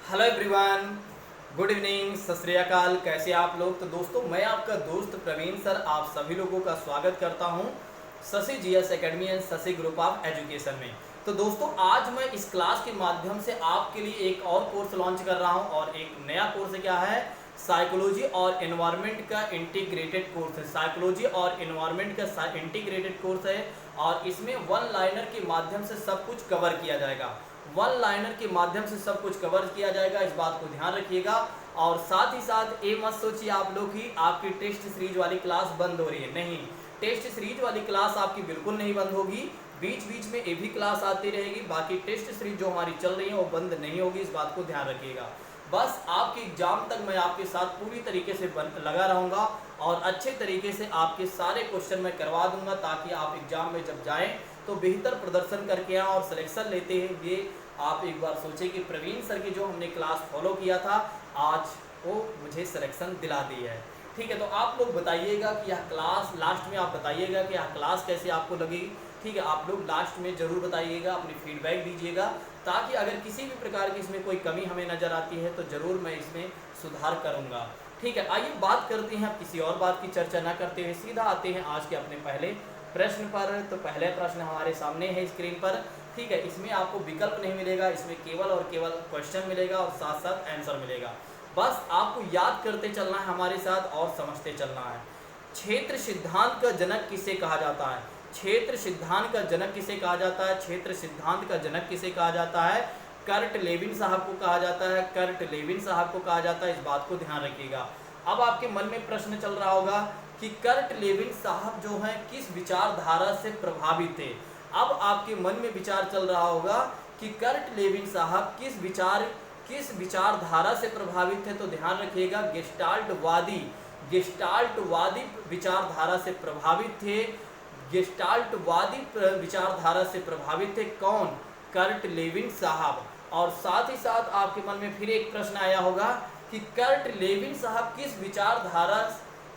Hello everyone, good evening, सत श्री अकाल। कैसे आप लोग। तो दोस्तों, मैं आपका दोस्त प्रवीण सर आप सभी लोगों का स्वागत करता हूं Shashi GS academy and Shashi group of education में। तो दोस्तों, आज मैं इस क्लास के माध्यम से आपके लिए एक और कोर्स लॉन्च कर रहा हूं और एक नया कोर्स क्या है, साइकोलॉजी और एनवायरनमेंट का इंटीग्रेटेड कोर्स है। साइकोलॉजी और एनवायरनमेंट का इंटीग्रेटेड कोर्स है और इसमें वन लाइनर के माध्यम से सब कुछ कवर किया जाएगा। वन लाइनर के माध्यम से सब कुछ कवर किया जाएगा, इस बात को ध्यान रखिएगा। और साथ ही साथ ये मत सोचिए आप लोग कि आपकी टेस्ट सीरीज वाली क्लास बंद हो रही है। नहीं, टेस्ट सीरीज वाली क्लास आपकी बिल्कुल नहीं बंद होगी, बीच बीच में ये भी क्लास आती रहेगी। बाकी टेस्ट सीरीज जो हमारी चल रही है वो बंद नहीं होगी, इस बात को ध्यान रखिएगा। बस आपके एग्जाम तक मैं आपके साथ पूरी तरीके से लगा रहूँगा और अच्छे तरीके से आपके सारे क्वेश्चन मैं करवा दूंगा, ताकि आप एग्जाम में जब जाएं तो बेहतर प्रदर्शन करके आएँ और सिलेक्शन लेते हुए आप एक बार सोचें कि प्रवीण सर की जो हमने क्लास फॉलो किया था आज वो मुझे सिलेक्शन दिला दी है। ठीक है, तो आप लोग बताइएगा कि यह क्लास, लास्ट में आप बताइएगा कि यह क्लास कैसे आपको लगेगी। ठीक है, आप लोग लास्ट में ज़रूर बताइएगा, अपनी फीडबैक दीजिएगा, ताकि अगर किसी भी प्रकार की इसमें कोई कमी हमें नज़र आती है तो ज़रूर मैं इसमें सुधार करूँगा। ठीक है, आइए बात करते हैं, अब किसी और बात की चर्चा ना करते हुए सीधा आते हैं आज के अपने पहले प्रश्न पर। तो पहले प्रश्न हमारे सामने है स्क्रीन पर। ठीक है, इसमें आपको विकल्प नहीं मिलेगा, इसमें केवल और केवल क्वेश्चन मिलेगा और साथ साथ आंसर मिलेगा। बस आपको याद करते चलना है हमारे साथ और समझते चलना है। क्षेत्र सिद्धांत का जनक किसे कहा जाता है? क्षेत्र सिद्धांत का जनक किसे कहा जाता है? क्षेत्र सिद्धांत का जनक किसे कहा जाता है? कर्ट लेविन साहब को कहा जाता है। कर्ट लेविन साहब को कहा जाता है, इस बात को ध्यान रखिएगा। अब आपके मन में प्रश्न चल रहा होगा कि कर्ट लेविन साहब जो हैं किस विचारधारा से प्रभावित थे। अब आपके मन में विचार चल रहा होगा कि कर्ट लेविन साहब किस विचारधारा से प्रभावित थे। तो ध्यान रखिएगा, गेस्टाल्टवादी विचारधारा से प्रभावित थे। गेस्टाल्टवादी विचारधारा से प्रभावित थे कौन? कर्ट लेविन साहब। और साथ ही साथ आपके मन में फिर एक प्रश्न आया होगा कि कर्ट लेविन साहब किस विचारधारा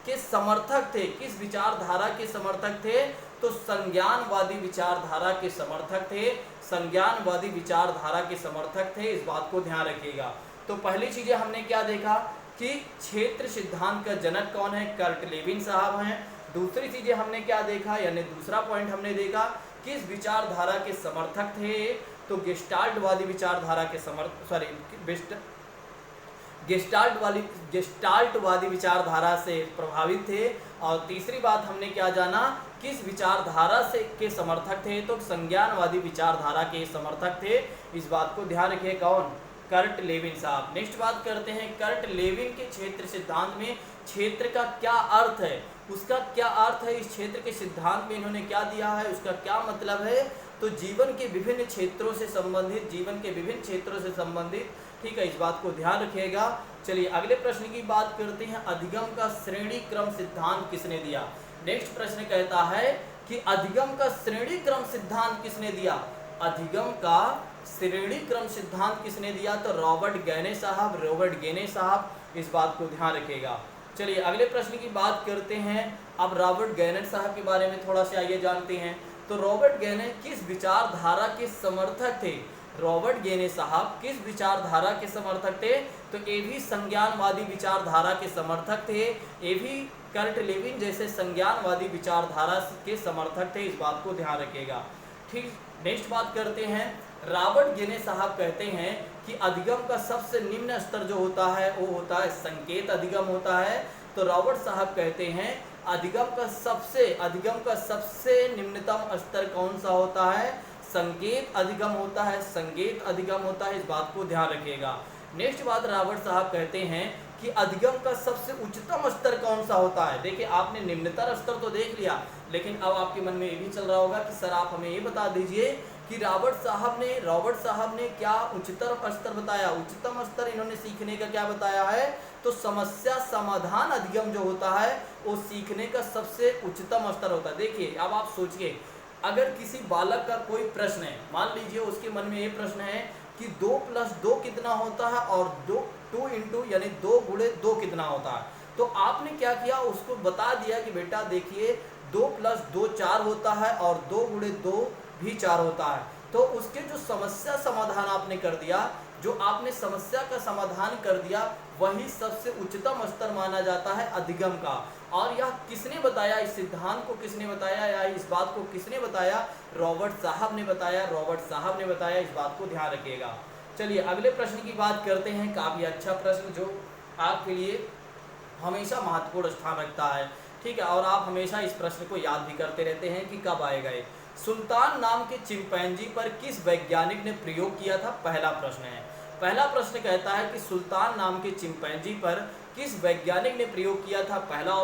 के समर्थक थे? किस विचारधारा के समर्थक थे? तो संज्ञानवादी विचारधारा के समर्थक थे। संज्ञानवादी विचारधारा के समर्थक थे, इस बात को ध्यान रखिएगा। तो पहली चीजें हमने क्या देखा कि क्षेत्र सिद्धांत का जनक कौन है? कर्ट लेविन साहब हैं। दूसरी चीजें हमने क्या देखा, यानी दूसरा पॉइंट हमने देखा किस विचारधारा के समर्थक थे? तो गेस्टाल्टवादी विचारधारा के गेस्टाल्टवादी विचारधारा से प्रभावित थे। और तीसरी बात हमने क्या जाना, किस विचारधारा से के समर्थक थे? तो संज्ञानवादी विचारधारा के समर्थक थे, इस बात को ध्यान रखिए। कौन? कर्ट लेविन साहब। नेक्स्ट बात करते हैं, कर्ट लेविन के क्षेत्र सिद्धांत में क्षेत्र का क्या अर्थ है, उसका क्या अर्थ है, इस क्षेत्र के सिद्धांत में इन्होंने क्या दिया है, उसका क्या मतलब है? तो जीवन के विभिन्न क्षेत्रों से संबंधित, ठीक है, इस बात को ध्यान रखिएगा। चलिए अगले प्रश्न की बात करते हैं, अधिगम का श्रेणी क्रम सिद्धांत किसने दिया? नेक्स्ट प्रश्न कहता है कि अधिगम का श्रेणी क्रम सिद्धांत किसने दिया? अधिगम का श्रेणी क्रम सिद्धांत किसने दिया? तो रॉबर्ट गेने साहब, इस बात को ध्यान रखिएगा। चलिए अगले प्रश्न की बात करते हैं। अब रॉबर्ट गेने साहब के बारे में थोड़ा सा आइए जानते हैं। तो रॉबर्ट गेने किस विचारधारा के समर्थक थे? रॉबर्ट गेने साहब किस विचारधारा के समर्थक थे? तो ये भी संज्ञानवादी विचारधारा के समर्थक थे। ये भी कर्ट लेविन जैसे संज्ञानवादी विचारधारा के समर्थक थे, इस बात को ध्यान रखिएगा। ठीक, नेक्स्ट बात करते हैं। रॉबर्ट गेने साहब कहते हैं कि अधिगम का सबसे निम्न स्तर जो होता है वो होता है संकेत अधिगम होता है। तो रॉबर्ट साहब कहते हैं अधिगम का सबसे निम्नतम स्तर कौन सा होता है? संकेत अधिगम होता है, इस बात को ध्यान रखिएगा। नेक्स्ट बात रॉबर्ट साहब कहते हैं कि अधिगम का सबसे उच्चतम स्तर कौन सा होता है? देखिए, आपने निम्नतर स्तर तो देख लिया, लेकिन अब आपके मन में ये भी चल रहा होगा कि सर आप हमें ये बता दीजिए कि रॉबर्ट साहब ने क्या उच्चतम स्तर बताया? उच्चतम स्तर इन्होंने सीखने का क्या बताया है? तो समस्या समाधान अधिगम जो होता है वो सीखने का सबसे उच्चतम स्तर होता है। देखिए, अब आप सोचिए, अगर किसी बालक का कोई प्रश्न है, मान लीजिए उसके मन में ये प्रश्न है कि 2 + 2 कितना होता है और 2 इंटू यानी 2 गुणे 2 कितना होता है। तो आपने क्या किया, उसको बता दिया कि बेटा देखिए 2 + 2 4 होता है और 2 गुणे 2 भी 4 होता है। तो उसके जो समस्या समाधान आपने कर दिया, जो आपने समस्या का समाधान कर दिया वही सबसे उच्चतम स्तर माना जाता है अधिगम का। और यह किसने बताया, इस सिद्धांत को किसने बताया या इस बात को किसने बताया, रॉबर्ट साहब ने बताया, रॉबर्ट साहब ने बताया, इस बात को ध्यान रखिएगा। चलिए अगले प्रश्न की बात करते हैं, काफी अच्छा प्रश्न जो आपके लिए हमेशा महत्वपूर्ण स्थान रखता है, ठीक है, और आप हमेशा इस प्रश्न को याद भी करते रहते हैं कि कब आएगा ये। सुल्तान नाम के चिंपैंजी पर किस वैज्ञानिक ने प्रयोग किया था, पहला प्रश्न है। पहला प्रश्न कहता है कि सुल्तान नाम के चिंपैंजी पर किस वैज्ञानिक ने प्रयोग किया था, पहला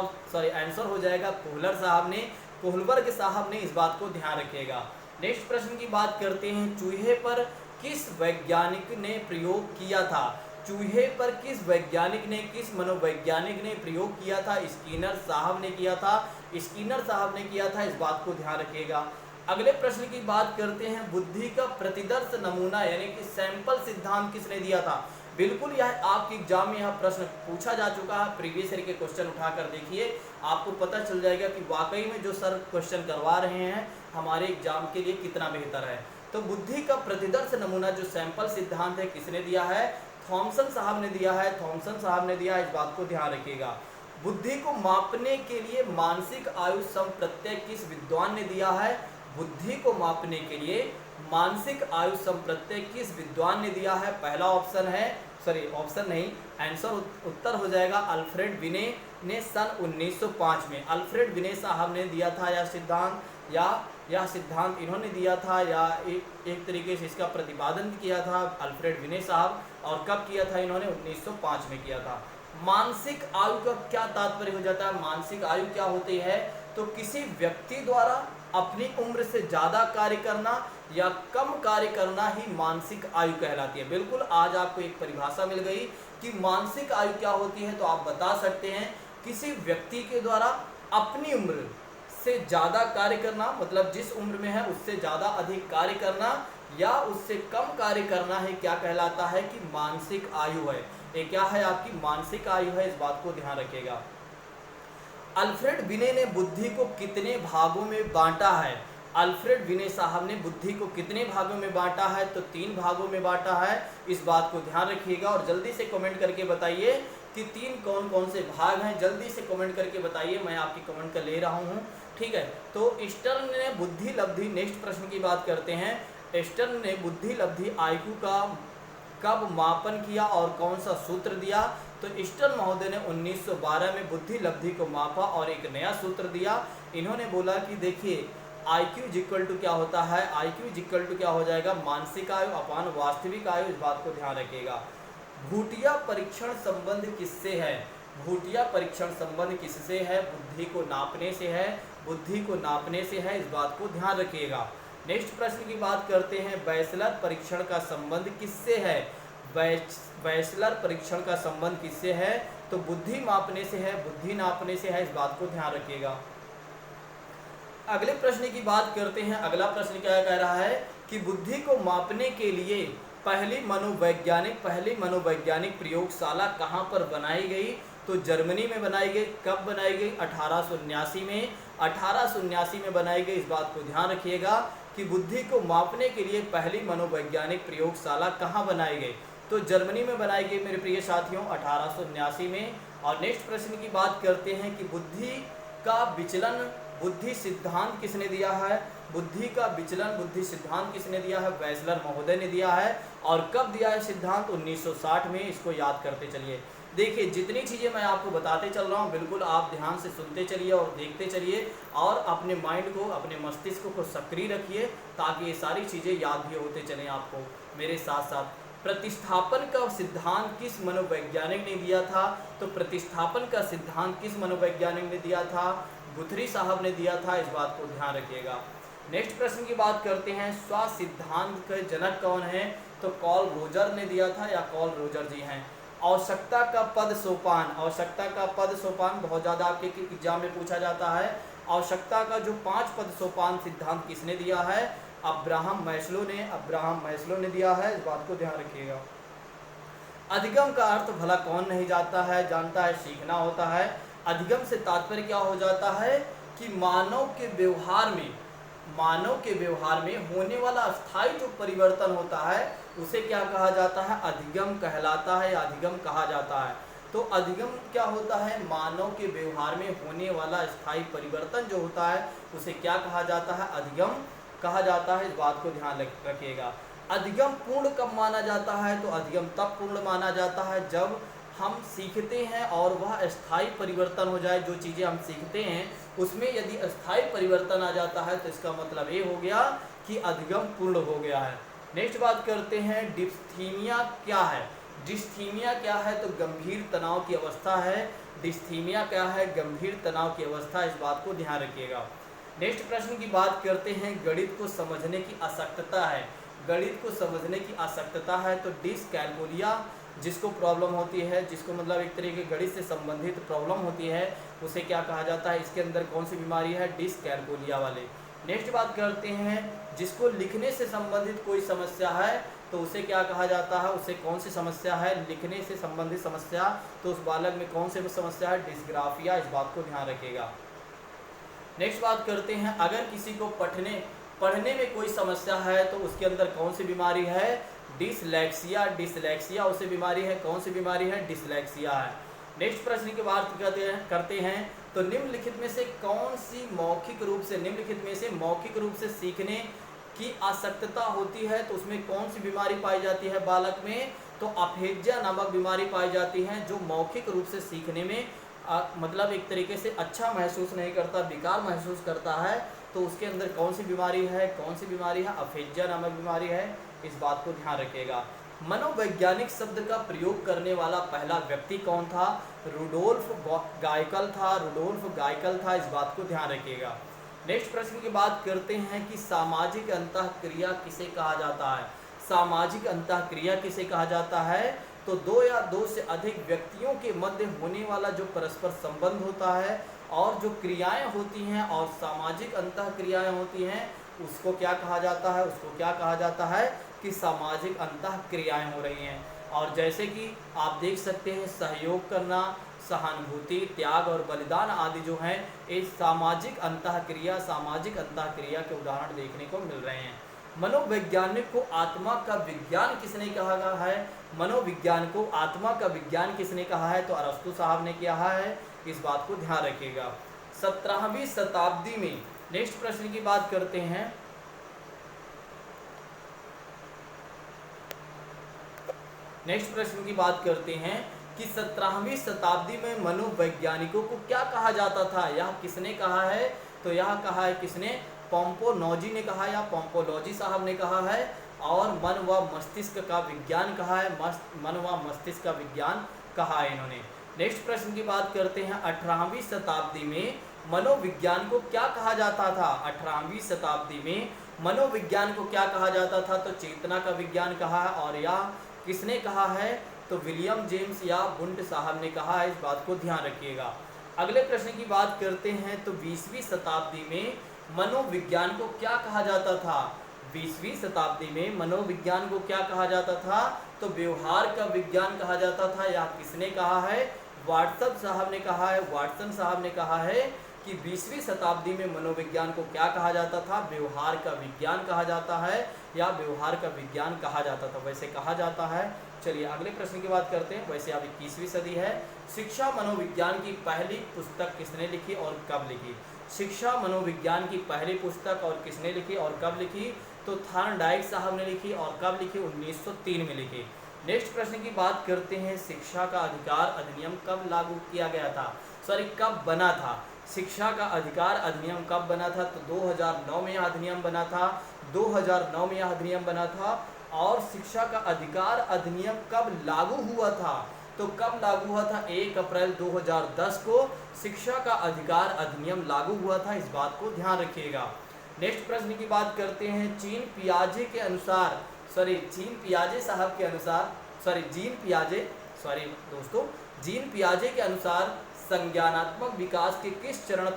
आंसर हो जाएगा कोहलर साहब ने, कोहलबर्ग साहब ने, इस बात को ध्यान रखिएगा। नेक्स्ट प्रश्न की बात करते हैं, चूहे पर किस वैज्ञानिक ने प्रयोग किया था, चूहे पर किस वैज्ञानिक ने, किस मनोवैज्ञानिक ने प्रयोग किया था, स्किनर साहब ने किया था, स्किनर साहब ने किया था, इस बात को ध्यान रखिएगा। अगले प्रश्न की बात करते हैं, बुद्धि का प्रतिदर्श नमूना यानी कि सैंपल सिद्धांत किसने दिया था। बिल्कुल यह आपके एग्जाम में यह प्रश्न पूछा जा चुका है, प्रीवियस ईयर के क्वेश्चन उठाकर देखिए, आपको पता चल जाएगा कि वाकई में जो सर क्वेश्चन करवा रहे हैं हमारे एग्जाम के लिए कितना बेहतर है। तो बुद्धि का प्रतिदर्श नमूना जो सैंपल सिद्धांत है किसने दिया है, थॉमसन साहब ने दिया है, थॉमसन साहब ने दिया है, इस बात को ध्यान रखिएगा। बुद्धि को मापने के लिए मानसिक आयु समप्रत्यय किस विद्वान ने दिया है, बुद्धि को मापने के लिए मानसिक आयु समप्रत्यय किस विद्वान ने दिया है, पहला ऑप्शन है, ऑप्शन नहीं, आंसर उत्तर हो जाएगा अल्फ्रेड विने ने सन 1905 में, अल्फ्रेड विने साहब ने दिया था यह सिद्धांत, या यह सिद्धांत इन्होंने दिया था, या एक तरीके से इसका प्रतिपादन किया था अल्फ्रेड विने साहब, और कब किया था इन्होंने, 1905 में किया था। मानसिक आयु का क्या तात्पर्य हो जाता है, मानसिक आयु क्या होती है, तो किसी व्यक्ति द्वारा अपनी उम्र से ज़्यादा कार्य करना या कम कार्य करना ही मानसिक आयु कहलाती है। बिल्कुल आज आपको एक परिभाषा मिल गई कि मानसिक आयु क्या होती है, तो आप बता सकते हैं किसी व्यक्ति के द्वारा अपनी उम्र से ज़्यादा कार्य करना, मतलब जिस उम्र में है उससे ज़्यादा अधिक कार्य करना या उससे कम कार्य करना है, क्या कहलाता है कि मानसिक आयु है। ये क्या है, आपकी मानसिक आयु है, इस बात को ध्यान रखिएगा। अल्फ्रेड विने ने बुद्धि को कितने भागों में बांटा है, अल्फ्रेड विने साहब ने बुद्धि को कितने भागों में बांटा है, तो 3 भागों में बांटा है, इस बात को ध्यान रखिएगा। और जल्दी से कमेंट करके बताइए कि 3 कौन कौन से भाग हैं, जल्दी से कमेंट करके बताइए, मैं आपकी कमेंट कर ले रहा हूँ, ठीक है। तो स्टर्न ने बुद्धि लब्धि, नेक्स्ट प्रश्न की बात करते हैं, स्टर्न ने बुद्धि लब्धि आईक्यू का कब मापन किया और कौन सा सूत्र दिया, तो स्टर्न महोदय ने 1912 में बुद्धि लब्धि को मापा और एक नया सूत्र दिया। इन्होंने बोला कि देखिए IQ इक्वल टू क्या होता है, IQ इक्वल टू क्या हो जाएगा, मानसिक आयु अपान वास्तविक आयु, इस बात को ध्यान रखिएगा। भूटिया परीक्षण संबंध किससे है, भूटिया परीक्षण संबंध किससे है, बुद्धि को नापने से है, बुद्धि को नापने से है, इस बात को ध्यान रखिएगा। नेक्स्ट प्रश्न की बात करते हैं, बैचलर परीक्षण का संबंध किससे है, बैचलर परीक्षण का संबंध किससे है, तो बुद्धि मापने से है, बुद्धि नापने से है, इस बात को ध्यान रखिएगा। अगले प्रश्न की बात करते हैं, अगला प्रश्न क्या कह रहा है कि बुद्धि को मापने के लिए पहली मनोवैज्ञानिक प्रयोगशाला कहाँ पर बनाई गई, तो जर्मनी में बनाई गई। कब बनाई गई, 1879 में, 1879 में बनाई गई, इस बात को ध्यान रखिएगा कि बुद्धि को मापने के लिए पहली मनोवैज्ञानिक प्रयोगशाला कहाँ बनाई गई, तो जर्मनी में बनाई गई मेरे प्रिय साथियों, 1879 में। और नेक्स्ट प्रश्न की बात करते हैं कि बुद्धि का विचलन बुद्धि सिद्धांत किसने दिया है, बुद्धि का विचलन बुद्धि सिद्धांत किसने दिया है, बैचलर महोदय ने दिया है। और कब दिया है सिद्धांत, 1960 में, इसको याद करते चलिए। देखिए जितनी चीज़ें मैं आपको बताते चल रहा हूँ बिल्कुल आप ध्यान से सुनते चलिए और देखते चलिए और अपने माइंड को, अपने मस्तिष्क को सक्रिय रखिए ताकि ये सारी चीज़ें याद भी होते चलें आपको मेरे साथ साथ। प्रतिस्थापन का सिद्धांत किस मनोवैज्ञानिक ने दिया था, तो प्रतिस्थापन का सिद्धांत किस मनोवैज्ञानिक ने दिया था, गुथरी साहब ने दिया था, इस बात को ध्यान रखिएगा। नेक्स्ट प्रश्न की बात करते हैं, स्व सिद्धांत के जनक कौन है, तो कॉल रोजर ने दिया था या कॉल रोजर जी हैं। आवश्यकता का पद सोपान, आवश्यकता का पद सोपान बहुत ज़्यादा आपके एग्जाम में पूछा जाता है। आवश्यकता का जो 5 पद सोपान सिद्धांत किसने दिया है, अब्राहम मैस्लो ने दिया है, इस बात को ध्यान रखिएगा। अधिगम का अर्थ भला कौन नहीं जानता है, सीखना होता है। अधिगम से तात्पर्य क्या हो जाता है कि मानव के व्यवहार में होने वाला अस्थायी जो परिवर्तन होता है उसे क्या कहा जाता है, अधिगम कहलाता है या अधिगम कहा जाता है। तो अधिगम क्या होता है, मानव के व्यवहार में होने वाला स्थायी परिवर्तन जो होता है उसे क्या कहा जाता है, अधिगम कहा जाता है। इस बात को ध्यान रखिएगा। अधिगम पूर्ण कब माना जाता है, तो अधिगम तब पूर्ण माना जाता है जब हम सीखते हैं और वह स्थायी परिवर्तन हो जाए। जो चीज़ें हम सीखते हैं उसमें यदि स्थायी परिवर्तन आ जाता है तो इसका मतलब ये हो गया कि अधिगम पूर्ण हो गया है। नेक्स्ट बात करते हैं, डिस्थीमिया क्या है। डिस्थीमिया क्या है, तो गंभीर तनाव की अवस्था है। डिस्थीमिया क्या है, गंभीर तनाव की अवस्था। इस बात को ध्यान रखिएगा। नेक्स्ट प्रश्न की बात करते हैं, गणित को समझने की आसक्तता है। गणित को समझने की आसक्तता है तो डिसकैलकुलिया जिसको प्रॉब्लम होती है, जिसको मतलब एक तरीके गणित से संबंधित प्रॉब्लम होती है, उसे क्या कहा जाता है, इसके अंदर कौन सी बीमारी है, डिसकैलकुलिया वाले। नेक्स्ट बात करते हैं, जिसको लिखने से संबंधित कोई समस्या है तो उसे क्या कहा जाता है, उसे कौन सी समस्या है, लिखने से संबंधित समस्या। तो उस बालक में कौन सी समस्या है, डिस्ग्राफिया। इस बात को ध्यान रखिएगा। नेक्स्ट बात करते हैं, अगर किसी को पढ़ने में कोई समस्या है तो उसके अंदर कौन सी बीमारी है, डिसलेक्सिया। डिसलेक्सिया उसे बीमारी है, कौन सी बीमारी है, डिसलेक्सिया है। नेक्स्ट प्रश्न की बात करते हैं, तो निम्नलिखित में से कौन सी मौखिक रूप से, निम्नलिखित में से मौखिक रूप से सीखने की आसक्तता होती है तो उसमें कौन सी बीमारी पाई जाती है बालक में, तो अफेजिया नामक बीमारी पाई जाती है। जो मौखिक रूप से सीखने में मतलब एक तरीके से अच्छा महसूस नहीं करता, बेकार महसूस करता है, तो उसके अंदर कौन सी बीमारी है, कौन सी बीमारी है, अफेजिया नामक बीमारी है। इस बात को ध्यान रखिएगा। मनोवैज्ञानिक शब्द का प्रयोग करने वाला पहला व्यक्ति कौन था, रुडोल्फ गायकल था। रुडोल्फ गायकल था। इस बात को ध्यान रखिएगा। नेक्स्ट प्रश्न की बात करते हैं कि सामाजिक अंतःक्रिया किसे कहा जाता है। सामाजिक अंतःक्रिया किसे कहा जाता है, तो दो या दो से अधिक व्यक्तियों के मध्य होने वाला जो परस्पर संबंध होता है और जो क्रियाएं होती हैं और सामाजिक अंतःक्रियाएं होती हैं उसको क्या कहा जाता है, उसको क्या कहा जाता है कि सामाजिक अंतःक्रियाएं हो रही हैं। और जैसे कि आप देख सकते हैं, सहयोग करना, सहानुभूति, त्याग और बलिदान आदि जो हैं ये सामाजिक अंतःक्रिया के उदाहरण देखने को मिल रहे हैं। मनोवैज्ञानिक को आत्मा का विज्ञान किसने कहा है, मनोविज्ञान को आत्मा का विज्ञान किसने कहा है, तो अरस्तु साहब ने कहा है। इस बात को ध्यान रखिएगा। 17वीं शताब्दी में, नेक्स्ट प्रश्न की बात करते हैं, नेक्स्ट प्रश्न की बात करते हैं कि 17वीं शताब्दी में मनोवैज्ञानिकों को क्या कहा जाता था। यह किसने कहा है, तो यह कहा है किसने, पोम्पोनोजी ने कहा या पोम्पोलॉजी साहब ने कहा है। और मन व मस्तिष्क का विज्ञान कहा है, मन व मस्तिष्क का विज्ञान कहा है इन्होंने। नेक्स्ट प्रश्न की बात करते हैं, 18वीं शताब्दी में मनोविज्ञान को क्या कहा जाता था। 18वीं शताब्दी में मनोविज्ञान को क्या कहा जाता था, तो चेतना का विज्ञान कहा है। और यह किसने कहा है, तो विलियम जेम्स या वुंड साहब ने कहा है। इस बात को ध्यान रखिएगा। अगले प्रश्न की बात करते हैं, तो 20वीं शताब्दी में मनोविज्ञान को क्या कहा जाता था। 20वीं शताब्दी में मनोविज्ञान को क्या कहा जाता था, तो व्यवहार का विज्ञान कहा जाता था। यह किसने कहा है, वाटसन साहब ने कहा है। वाटसन साहब ने कहा है कि 20वीं शताब्दी में मनोविज्ञान को क्या कहा जाता था, व्यवहार का विज्ञान कहा जाता है या व्यवहार का विज्ञान कहा जाता था, वैसे कहा जाता है। चलिए अगले प्रश्न की बात करते हैं। वैसे अब 21वीं सदी है। शिक्षा मनोविज्ञान की पहली पुस्तक किसने लिखी और कब लिखी। शिक्षा मनोविज्ञान की पहली पुस्तक और किसने लिखी और कब लिखी, तो थॉर्नडाइक साहब ने लिखी। और कब लिखी, 1903 में लिखी। नेक्स्ट प्रश्न की बात करते हैं, शिक्षा का अधिकार अधिनियम कब लागू किया गया था, कब बना था। शिक्षा का अधिकार अधिनियम कब बना था, तो 2009 में यह अधिनियम बना था। 2009 में यह अधिनियम बना था। और शिक्षा का अधिकार अधिनियम कब लागू हुआ था, तो कब लागू हुआ था, 1 अप्रैल 2010 को शिक्षा का अधिकार अधिनियम लागू हुआ था। इस बात को ध्यान रखिएगा। नेक्स्ट प्रश्न की बात करते हैं, जीन पियाजे के अनुसार, जीन पियाजे के अनुसार संज्ञानात्मक विकास के किस चरण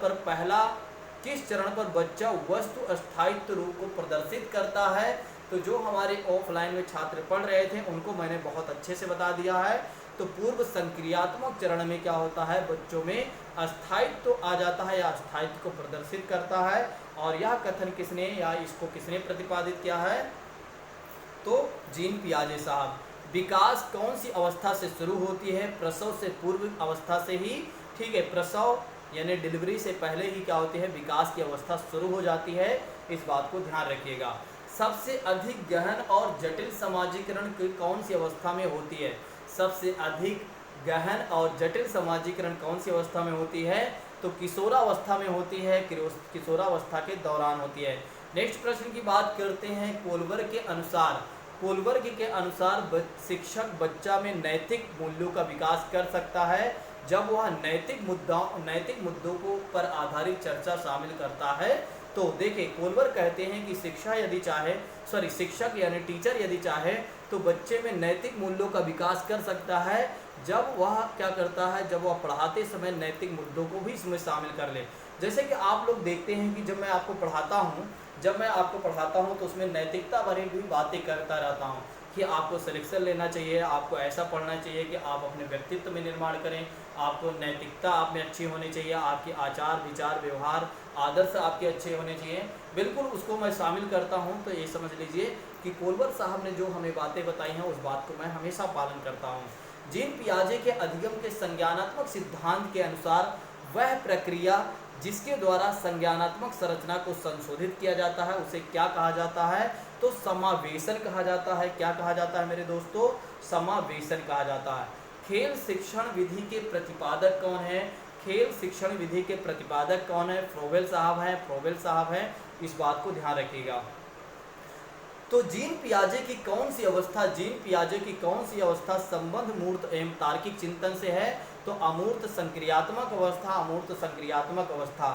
पर बच्चा वस्तु स्थायित्व रूप को प्रदर्शित करता है। तो जो हमारे ऑफलाइन में छात्र पढ़ रहे थे उनको मैंने बहुत अच्छे से बता दिया है। तो पूर्व संक्रियात्मक चरण में क्या होता है, बच्चों में अस्थायित्व आ जाता है या अस्थायित्व को प्रदर्शित करता है। और यह कथन किसने या इसको किसने प्रतिपादित किया है, तो जीन पियाजे साहब। विकास कौन सी अवस्था से शुरू होती है? प्रसव से पूर्व अवस्था से ही, ठीक है, प्रसव यानी डिलीवरी से पहले ही क्या होती है, विकास की अवस्था शुरू हो जाती है, इस बात को ध्यान रखिएगा। सबसे अधिक गहन और जटिल समाजीकरण कौन सी अवस्था में होती है? सबसे अधिक गहन और जटिल समाजीकरण कौन सी अवस्था में होती है? तो किशोरावस्था में होती है, किशोरावस्था के दौरान होती है। नेक्स्ट प्रश्न की बात करते हैं। कोलबर्ग के अनुसार शिक्षक बच्चा में नैतिक मूल्यों का विकास कर सकता है जब वह नैतिक मुद्दों को पर आधारित चर्चा शामिल करता है। तो देखिए, कोलबर्ग कहते हैं कि शिक्षक यानी टीचर यदि चाहे तो बच्चे में नैतिक मूल्यों का विकास कर सकता है जब वह क्या करता है, जब वह पढ़ाते समय नैतिक मुद्दों को भी इसमें शामिल कर ले। जैसे कि आप लोग देखते हैं कि जब मैं आपको पढ़ाता हूँ तो उसमें नैतिकता भरी भी बातें करता रहता हूँ कि आपको सिलेक्शन लेना चाहिए, आपको ऐसा पढ़ना चाहिए कि आप अपने व्यक्तित्व में निर्माण करें, आपको नैतिकता आप में अच्छी होनी चाहिए, आपके आचार विचार व्यवहार आदर्श आपके अच्छे होने चाहिए। बिल्कुल उसको मैं शामिल करता हूँ। तो ये समझ लीजिए कि कोलबर्ग साहब ने जो हमें बातें बताई हैं उस बात को मैं हमेशा पालन करता हूँ। जीन पियाजे के अधिगम के संज्ञानात्मक सिद्धांत के अनुसार वह प्रक्रिया जिसके द्वारा संज्ञानात्मक संरचना को संशोधित किया जाता है उसे क्या कहा जाता है? तो समावेशन कहा जाता है। क्या कहा जाता है मेरे दोस्तों? समावेशन कहा जाता है। खेल शिक्षण विधि के प्रतिपादक कौन है? खेल शिक्षण विधि के प्रतिपादक कौन है? फ्रोवेल साहब हैं। इस बात को ध्यान रखिएगा। तो जीन पियाजे की कौन सी अवस्था संबंध मूर्त एवं तार्किक चिंतन से है? तो अमूर्त संक्रियात्मक अवस्था।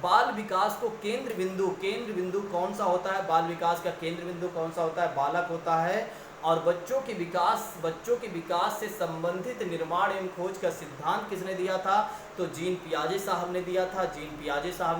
बाल विकास को केंद्र बिंदु कौन सा होता है? बाल विकास का केंद्र बिंदु कौन सा होता है? बालक होता है। और बच्चों के विकास से संबंधित निर्माण एवं खोज का सिद्धांत किसने दिया था? तो जीन पियाजे साहब ने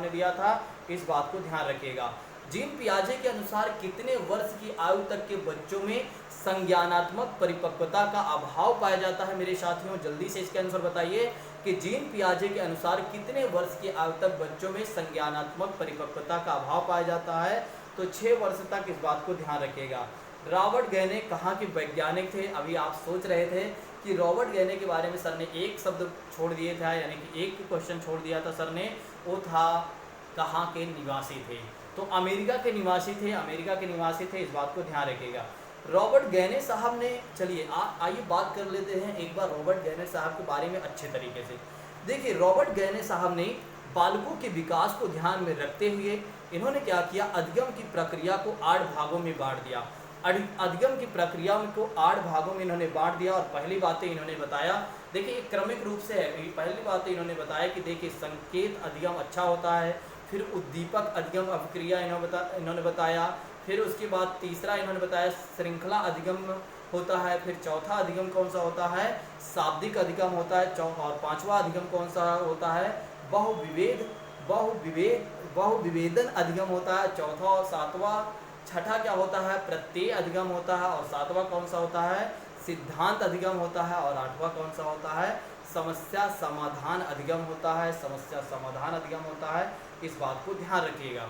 दिया था। इस बात को ध्यान रखिएगा। जीन पियाजे के अनुसार कितने वर्ष की आयु तक के बच्चों में संज्ञानात्मक परिपक्वता का अभाव पाया जाता है? मेरे साथियों, जल्दी से इसके आंसर बताइए कि जीन पियाजे के अनुसार कितने वर्ष की आयु तक बच्चों में संज्ञानात्मक परिपक्वता का अभाव पाया जाता है? तो 6 वर्ष तक। इस बात को ध्यान रखिएगा। रॉबर्ट गैने कहाँ के वैज्ञानिक थे? अभी आप सोच रहे थे कि रॉबर्ट गैने के बारे में सर ने एक शब्द छोड़ दिए था, यानी कि एक क्वेश्चन छोड़ दिया था सर ने, वो था कहाँ के निवासी थे? तो अमेरिका के निवासी थे। इस बात को ध्यान रखिएगा। रॉबर्ट गैने साहब ने, चलिए आइए बात कर लेते हैं एक बार रॉबर्ट गैने साहब के बारे में अच्छे तरीके से। देखिए, रॉबर्ट गैने साहब ने बालकों के विकास को ध्यान में रखते हुए इन्होंने क्या किया? अधिगम की प्रक्रिया को 8 भागों में बांट दिया। अधिगम की प्रक्रिया को 8 भागों में इन्होंने बांट दिया। और पहली बातें इन्होंने बताया, देखिए क्रमिक रूप से है। पहली बातें इन्होंने बताया कि देखिए संकेत अधिगम अच्छा होता है, फिर उद्दीपक अधिगम अभिक्रिया इन्होंने बताया, फिर उसके बाद तीसरा इन्होंने बताया श्रृंखला अधिगम होता है, फिर चौथा अधिगम कौन सा होता है? शाब्दिक अधिगम होता है, और 5वां अधिगम कौन सा होता है? बहुविवेदन अधिगम होता है। चौथा और 7वां, छठा क्या होता है? प्रत्यय अधिगम होता है। और 7वां कौन सा होता है? सिद्धांत अधिगम होता है। और 8वां कौन सा होता है? समस्या समाधान अधिगम होता है। इस बात को ध्यान रखिएगा।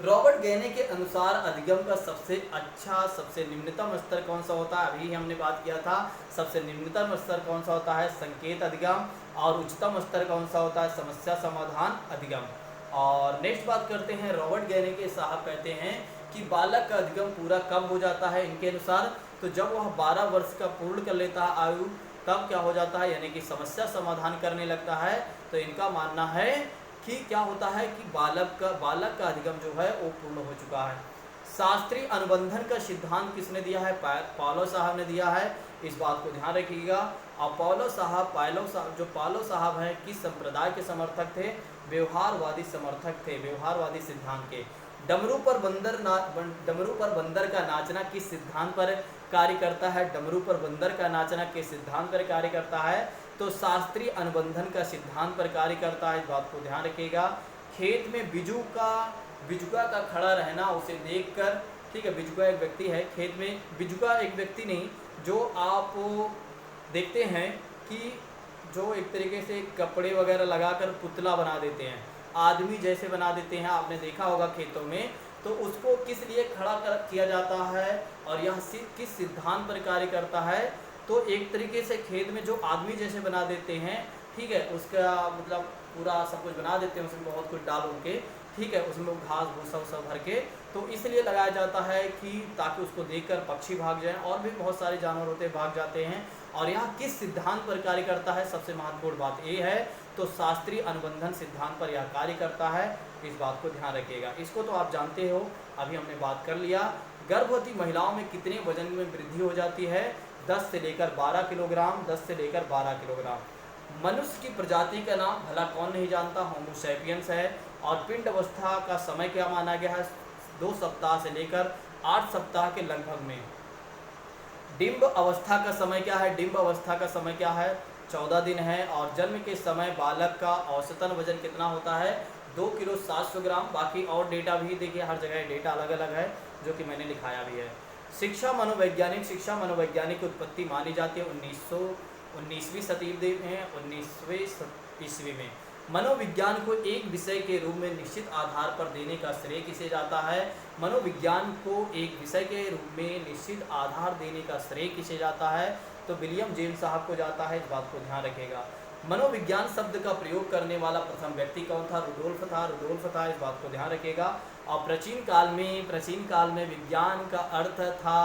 रॉबर्ट गैने के अनुसार अधिगम का सबसे निम्नतम स्तर कौन सा होता है? अभी हमने बात किया था, सबसे निम्नतम स्तर कौन सा होता है? संकेत अधिगम। और उच्चतम स्तर कौन सा होता है? समस्या समाधान अधिगम। और नेक्स्ट बात करते हैं, रॉबर्ट गैने के साहब कहते हैं कि बालक का अधिगम पूरा कब हो जाता है इनके अनुसार? तो जब वह 12 वर्ष का पूर्ण कर लेता है आयु, तब क्या हो जाता है? यानी कि समस्या समाधान करने लगता है। तो इनका मानना है कि क्या होता है कि बालक का अधिगम जो है वो पूर्ण हो चुका है। शास्त्रीय अनुबंधन का सिद्धांत किसने दिया है? पालो साहब ने दिया है। इस बात को ध्यान रखिएगा। और पालो साहब हैं, किस संप्रदाय के समर्थक थे? व्यवहारवादी समर्थक थे, व्यवहारवादी सिद्धांत के। डमरू पर बंदर का नाचना किस सिद्धांत पर कार्य करता है? डमरू पर बंदर का नाचना किस सिद्धांत पर कार्य करता है? तो शास्त्रीय अनुबंधन का सिद्धांत पर कार्य करता है। इस बात को ध्यान रखिएगा। खेत में बिजुका का खड़ा रहना, उसे देखकर, ठीक है, बिजुका एक व्यक्ति है, खेत में बिजुका एक व्यक्ति नहीं, जो आप देखते हैं कि जो एक तरीके से कपड़े वगैरह लगाकर पुतला बना देते हैं, आदमी जैसे बना देते हैं, आपने देखा होगा खेतों में। तो उसको किस लिए खड़ा किया जाता है और यह किस सिद्धांत पर कार्य करता है। तो एक तरीके से खेत में जो आदमी जैसे बना देते हैं, ठीक है, उसका मतलब पूरा सब कुछ बना देते हैं, उसमें बहुत कुछ डाल उनके, ठीक है, उसमें घास भूसा सब भर के, तो इसलिए लगाया जाता है कि ताकि उसको देखकर पक्षी भाग जाएं और भी बहुत सारे जानवर होते हैं भाग जाते हैं। और यह किस सिद्धांत पर कार्य करता है, सबसे महत्वपूर्ण बात ये है, तो शास्त्रीय अनुबंधन सिद्धांत पर यह कार्य करता है। इस बात को ध्यान रखिएगा। इसको तो आप जानते हो, अभी हमने बात कर लिया। गर्भवती महिलाओं में कितने वजन में वृद्धि हो जाती है, 10 से लेकर 12 किलोग्राम, 10 से लेकर 12 किलोग्राम। मनुष्य की प्रजाति का नाम भला कौन नहीं जानता, होमो सैपियंस है। और पिंड अवस्था का समय क्या माना गया है, 2 सप्ताह से लेकर 8 सप्ताह के लगभग में। डिंब अवस्था का समय क्या है, डिंब अवस्था का समय क्या है, 14 दिन है। और जन्म के समय बालक का औसतन वजन कितना होता है, 2 किलो 700 ग्राम। बाकी और डेटा भी देखिए, हर जगह डेटा अलग अलग है जो कि मैंने लिखाया भी है। शिक्षा मनोवैज्ञानिक उत्पत्ति मानी जाती है 19वीं शताब्दी में, 19वीं ईस्वी में। मनोविज्ञान को एक विषय के रूप में निश्चित आधार पर देने का श्रेय किसे जाता है, मनोविज्ञान को एक विषय के रूप में निश्चित आधार देने का श्रेय किसे जाता है, तो विलियम जेम्स साहब को जाता है। इस बात को ध्यान रखेगा। मनोविज्ञान शब्द का प्रयोग करने वाला प्रथम व्यक्ति कौन था, रुडोल्फ था। इस बात को ध्यान रखेगा। और प्राचीन काल में विज्ञान का अर्थ था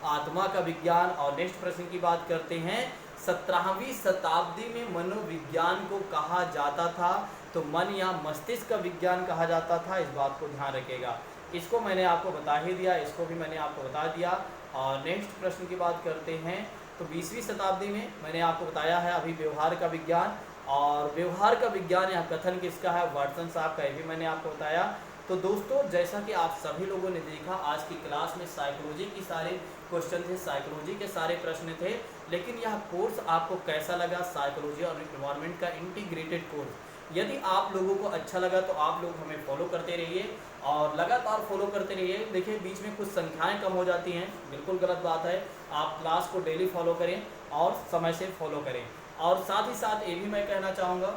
आत्मा का विज्ञान। और नेक्स्ट प्रश्न की बात करते हैं, 17वीं शताब्दी में मनोविज्ञान को कहा जाता था, तो मन या मस्तिष्क का विज्ञान कहा जाता था। इस बात को ध्यान रखेगा। इसको मैंने आपको बता ही दिया, इसको भी मैंने आपको बता दिया। और नेक्स्ट प्रश्न की बात करते हैं, तो 20वीं शताब्दी में मैंने आपको बताया है अभी व्यवहार का विज्ञान। और व्यवहार का विज्ञान या कथन किसका है, वाटसन साहब का, ये भी मैंने आपको बताया। तो दोस्तों, जैसा कि आप सभी लोगों ने देखा, आज की क्लास में साइकोलॉजी की सारे क्वेश्चन थे, साइकोलॉजी के सारे प्रश्न थे। लेकिन यह कोर्स आपको कैसा लगा, साइकोलॉजी और एनवायरनमेंट का इंटीग्रेटेड कोर्स। यदि आप लोगों को अच्छा लगा तो आप लोग हमें फॉलो करते रहिए और लगातार फॉलो करते रहिए। देखिए, बीच में कुछ संख्याएं कम हो जाती हैं, बिल्कुल गलत बात है। आप क्लास को डेली फॉलो करें और समय से फॉलो करें। और साथ ही साथ ये भी मैं कहना चाहूँगा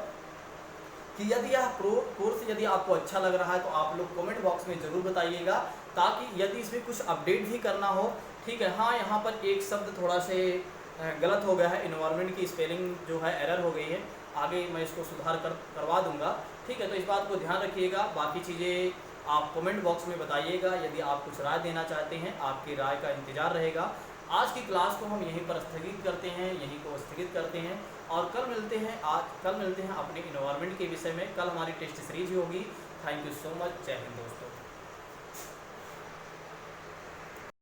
कि यदि यह कोर्स यदि आपको अच्छा लग रहा है तो आप लोग कमेंट बॉक्स में ज़रूर बताइएगा, ताकि यदि इसमें कुछ अपडेट भी करना हो, ठीक है। हाँ, यहाँ पर एक शब्द थोड़ा से गलत हो गया है, इन्वायरमेंट की स्पेलिंग जो है एरर हो गई है, आगे मैं इसको सुधार करवा दूंगा, ठीक है। तो इस बात को ध्यान रखिएगा। बाकी चीज़ें आप कमेंट बॉक्स में बताइएगा। यदि आप कुछ राय देना चाहते हैं, आपकी राय का इंतज़ार रहेगा। आज की क्लास को हम यहीं पर स्थगित करते हैं और कल मिलते हैं अपने इन्वायरमेंट के विषय में। कल हमारी टेस्ट सीरीज होगी। Thank you so much. जय हिंद दोस्तों।